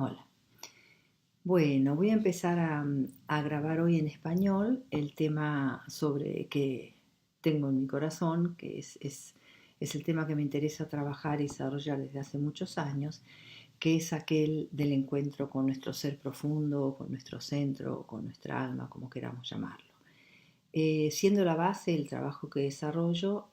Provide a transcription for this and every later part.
Hola. Bueno, voy a empezar a grabar hoy en español el tema sobre que tengo en mi corazón, que es el tema que me interesa trabajar y desarrollar desde hace muchos años, que es aquel del encuentro con nuestro ser profundo, con nuestro centro, con nuestra alma, como queramos llamarlo. Siendo la base el trabajo que desarrollo,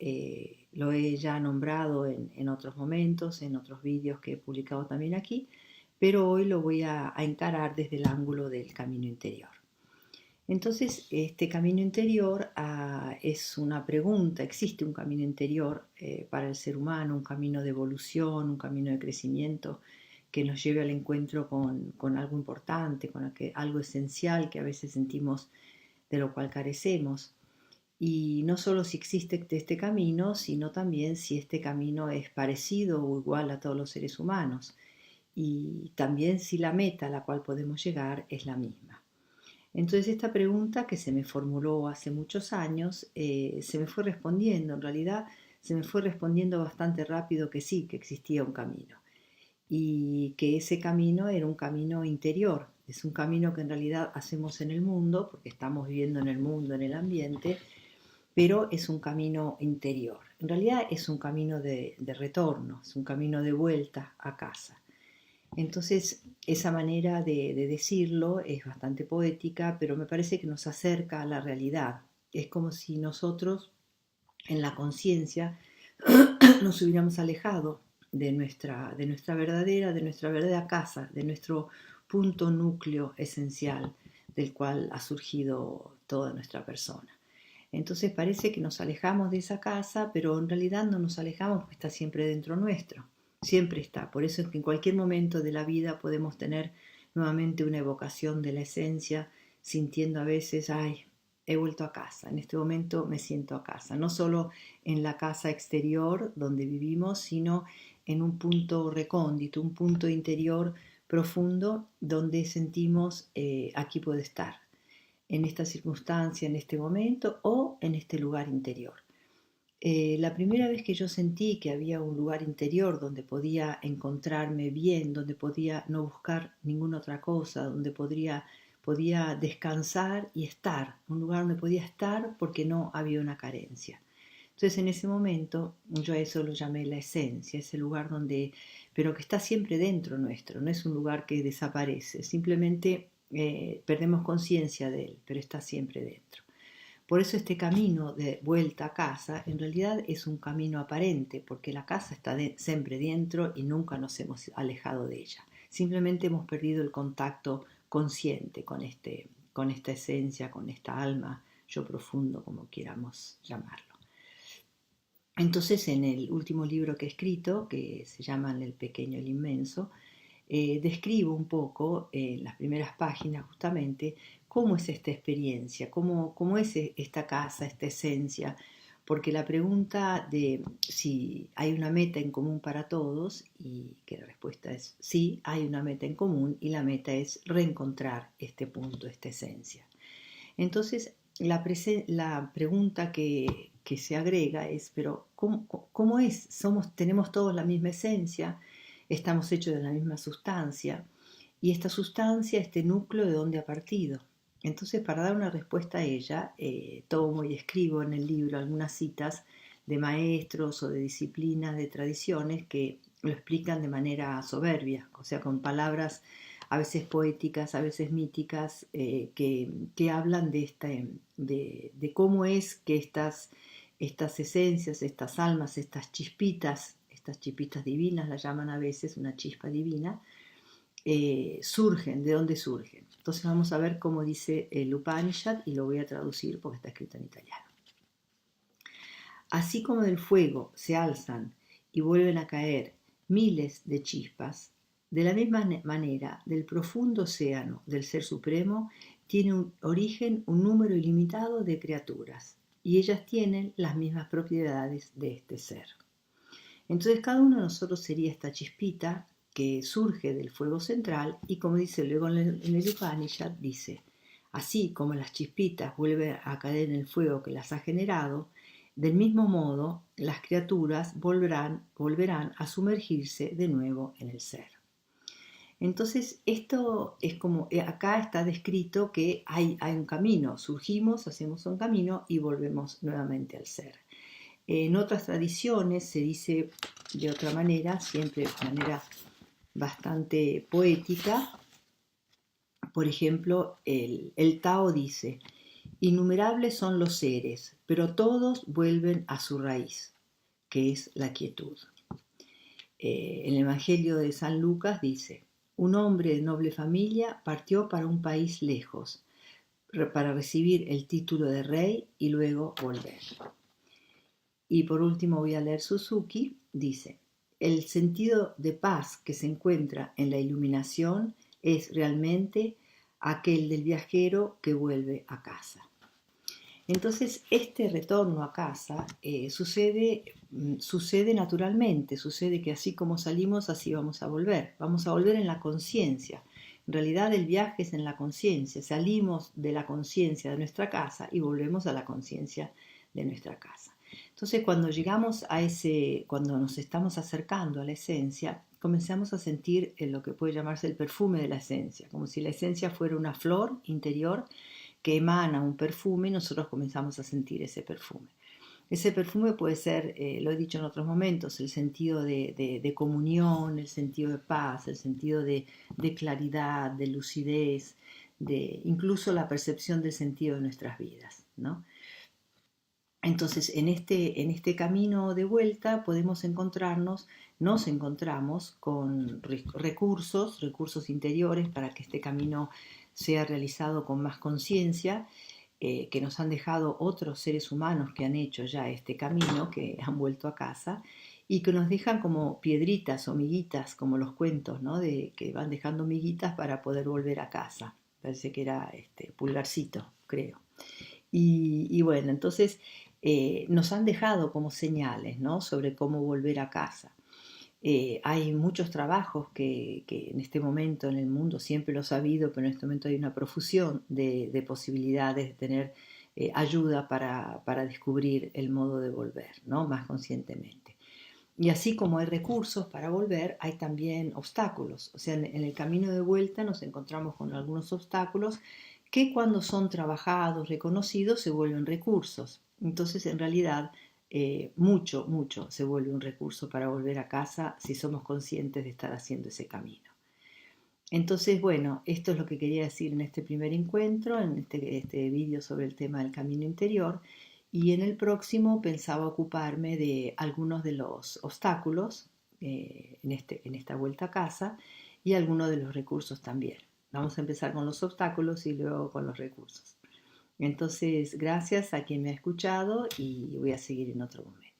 lo he ya nombrado en otros momentos, en otros vídeos que he publicado también aquí, pero hoy lo voy a encarar desde el ángulo del camino interior. Entonces, este camino interior es una pregunta, existe un camino interior para el ser humano, un camino de evolución, un camino de crecimiento que nos lleve al encuentro con algo importante, con algo esencial que a veces sentimos de lo cual carecemos. Y no solo si existe este camino, sino también si este camino es parecido o igual a todos los seres humanos. Y también si la meta a la cual podemos llegar es la misma. Entonces esta pregunta que se me formuló hace muchos años, se me fue respondiendo, en realidad se me fue respondiendo bastante rápido que sí, que existía un camino y que ese camino era un camino interior, es un camino que en realidad hacemos en el mundo, porque estamos viviendo en el mundo, en el ambiente, pero es un camino interior. En realidad es un camino de retorno, es un camino de vuelta a casa. Entonces, esa manera de decirlo es bastante poética, pero me parece que nos acerca a la realidad. Es como si nosotros, en la conciencia, nos hubiéramos alejado de nuestra verdadera casa, de nuestro punto núcleo esencial del cual ha surgido toda nuestra persona. Entonces parece que nos alejamos de esa casa, pero en realidad no nos alejamos porque está siempre dentro nuestro, siempre está. Por eso es que en cualquier momento de la vida podemos tener nuevamente una evocación de la esencia, sintiendo a veces, ay, he vuelto a casa, en este momento me siento a casa, no solo en la casa exterior donde vivimos, sino en un punto recóndito, un punto interior profundo donde sentimos aquí puedo estar, en esta circunstancia, en este momento o en este lugar interior. La primera vez que yo sentí que había un lugar interior donde podía encontrarme bien, donde podía no buscar ninguna otra cosa, donde podía descansar y estar, un lugar donde podía estar porque no había una carencia. Entonces en ese momento yo a eso lo llamé la esencia, ese lugar donde, pero que está siempre dentro nuestro, no es un lugar que desaparece, simplemente perdemos conciencia de él, pero está siempre dentro. Por eso este camino de vuelta a casa en realidad es un camino aparente, porque la casa está siempre dentro y nunca nos hemos alejado de ella. Simplemente hemos perdido el contacto consciente con esta esencia, con esta alma, yo profundo, como quieramos llamarlo. Entonces, en el último libro que he escrito, que se llama El pequeño y el inmenso, describo un poco en las primeras páginas justamente cómo es esta experiencia, cómo es esta casa, esta esencia, porque la pregunta de si hay una meta en común para todos, y que la respuesta es sí, hay una meta en común y la meta es reencontrar este punto, esta esencia. Entonces, la pregunta que se agrega es, pero ¿cómo es? ¿Tenemos todos la misma esencia? ¿Estamos hechos de la misma sustancia? Y esta sustancia, este núcleo, ¿de dónde ha partido? Entonces, para dar una respuesta a ella, tomo y escribo en el libro algunas citas de maestros o de disciplinas, de tradiciones que lo explican de manera soberbia, o sea, con palabras a veces poéticas, a veces míticas, que hablan de cómo es que estas esencias, estas almas, estas chispitas divinas, las llaman a veces una chispa divina, surgen, de dónde surgen. Entonces vamos a ver cómo dice el Upanishad y lo voy a traducir porque está escrito en italiano. Así como del fuego se alzan y vuelven a caer miles de chispas, de la misma manera del profundo océano del Ser Supremo tiene un origen un número ilimitado de criaturas y ellas tienen las mismas propiedades de este ser. Entonces cada uno de nosotros sería esta chispita que surge del fuego central y como dice luego en el Upanishad, dice, así como las chispitas vuelven a caer en el fuego que las ha generado, del mismo modo las criaturas volverán a sumergirse de nuevo en el ser. Entonces, esto es como, acá está descrito que hay un camino, surgimos, hacemos un camino y volvemos nuevamente al ser. En otras tradiciones se dice de otra manera, siempre de manera bastante poética. Por ejemplo, el Tao dice, innumerables son los seres, pero todos vuelven a su raíz, que es la quietud. El Evangelio de San Lucas dice, un hombre de noble familia partió para un país lejos, para recibir el título de rey y luego volver. Y por último voy a leer Suzuki, dice, el sentido de paz que se encuentra en la iluminación es realmente aquel del viajero que vuelve a casa. Entonces, este retorno a casa sucede naturalmente, sucede que así como salimos, así vamos a volver en la conciencia. En realidad el viaje es en la conciencia, salimos de la conciencia de nuestra casa y volvemos a la conciencia de nuestra casa. Entonces, cuando llegamos cuando nos estamos acercando a la esencia, comenzamos a sentir lo que puede llamarse el perfume de la esencia, como si la esencia fuera una flor interior que emana un perfume y nosotros comenzamos a sentir ese perfume. Ese perfume puede ser, lo he dicho en otros momentos, el sentido de comunión, el sentido de paz, el sentido de claridad, de lucidez, incluso la percepción del sentido de nuestras vidas, ¿no? Entonces, en este camino de vuelta nos encontramos con recursos interiores para que este camino sea realizado con más conciencia, que nos han dejado otros seres humanos que han hecho ya este camino, que han vuelto a casa, y que nos dejan como piedritas o miguitas, como los cuentos, ¿no? Que van dejando miguitas para poder volver a casa. Parece que era Pulgarcito, creo. Y bueno, entonces nos han dejado como señales, ¿no? Sobre cómo volver a casa. Hay muchos trabajos que en este momento en el mundo, siempre lo he sabido, pero en este momento hay una profusión de posibilidades de tener ayuda para descubrir el modo de volver, ¿no? Más conscientemente. Y así como hay recursos para volver, hay también obstáculos. O sea, en el camino de vuelta nos encontramos con algunos obstáculos que cuando son trabajados, reconocidos, se vuelven recursos. Entonces, en realidad, mucho se vuelve un recurso para volver a casa si somos conscientes de estar haciendo ese camino. Entonces, bueno, esto es lo que quería decir en este primer encuentro, en este vídeo sobre el tema del camino interior. Y en el próximo pensaba ocuparme de algunos de los obstáculos en esta vuelta a casa y algunos de los recursos también. Vamos a empezar con los obstáculos y luego con los recursos. Entonces, gracias a quien me ha escuchado y voy a seguir en otro momento.